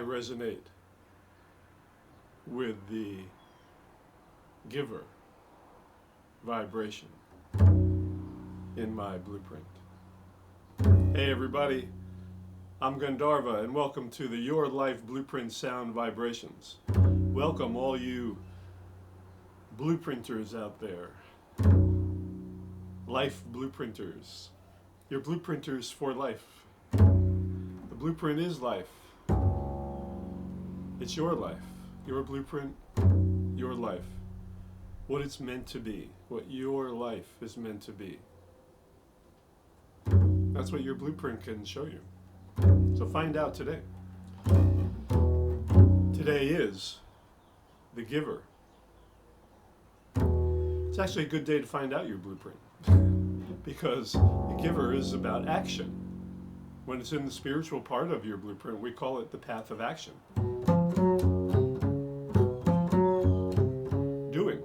resonate with the giver vibration in my blueprint. Hey everybody, I'm Gandharva and welcome to the Your Life Blueprint Sound Vibrations. Welcome all you blueprinters out there. Life blueprinters. You're blueprinters for life. The blueprint is life. It's your life. Your blueprint, your life. What it's meant to be. What your life is meant to be. That's what your blueprint can show you. So find out today. Today is the giver. It's actually a good day to find out your blueprint because the giver is about action. When it's in the spiritual part of your blueprint, we call it the path of action. Doing.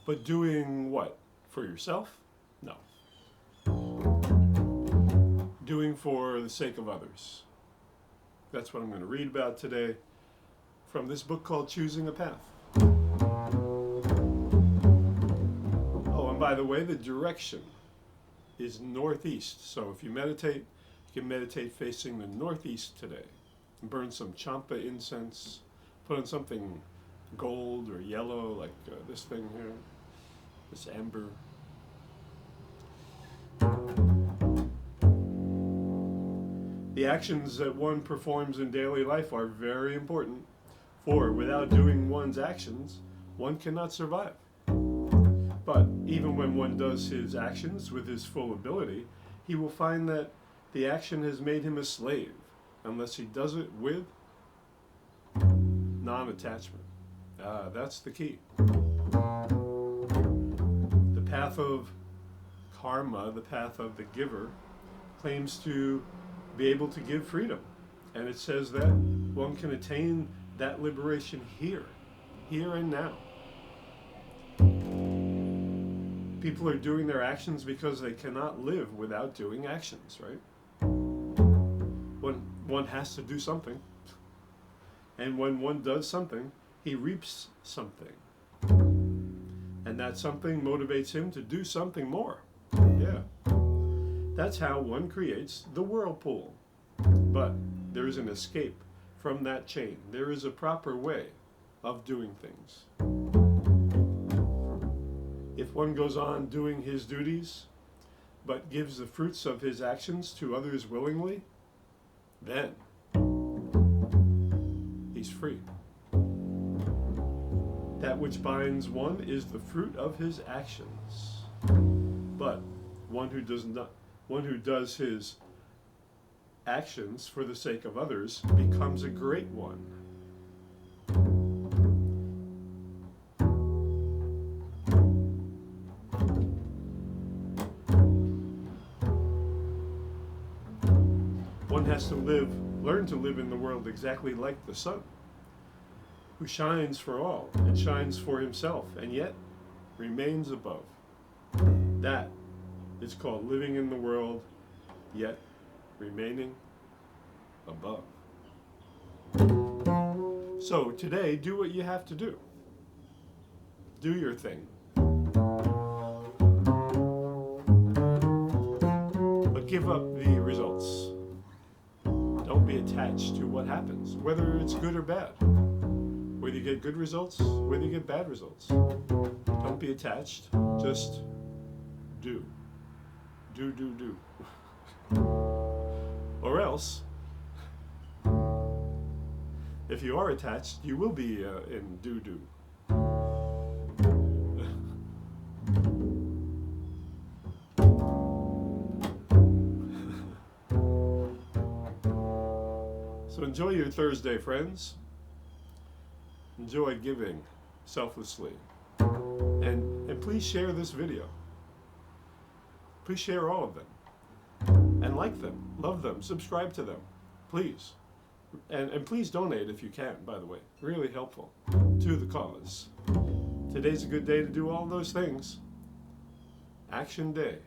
But doing what? For yourself? No. Doing for the sake of others. That's what I'm going to read about today from this book called Choosing a Path. Oh, and by the way, the direction is northeast. So if you meditate, you can meditate facing the northeast today. And burn some champa incense. Put on something gold or yellow like this thing here. This amber. The actions that one performs in daily life are very important, for without doing one's actions, one cannot survive. But even when one does his actions with his full ability, he will find that the action has made him a slave, unless he does it with non-attachment. That's the key. The path of karma, the path of the giver, claims to be able to give freedom. And it says that one can attain that liberation here and now. People are doing their actions because they cannot live without doing actions, right? One has to do something. And when one does something, he reaps something. And that something motivates him to do something more. Yeah. That's how one creates the whirlpool. But there is an escape from that chain. There is a proper way of doing things. If one goes on doing his duties, but gives the fruits of his actions to others willingly, then he's free. That which binds one is the fruit of his actions. But one who does his actions for the sake of others becomes a great one. One has to learn to live in the world exactly like the sun, who shines for all and shines for himself and yet remains above. That is called living in the world, yet remaining above. So today, do what you have to do. Do your thing. But give up the results. Don't be attached to what happens, whether it's good or bad. Whether you get good results, whether you get bad results. Don't be attached, just do. Do. Or else, if you are attached, you will be in do. So enjoy your Thursday, friends. Enjoy giving selflessly. And please share this video. Please share all of them. And like them, love them, subscribe to them, please. And please donate if you can, by the way. Really helpful to the cause. Today's a good day to do all those things. Action day.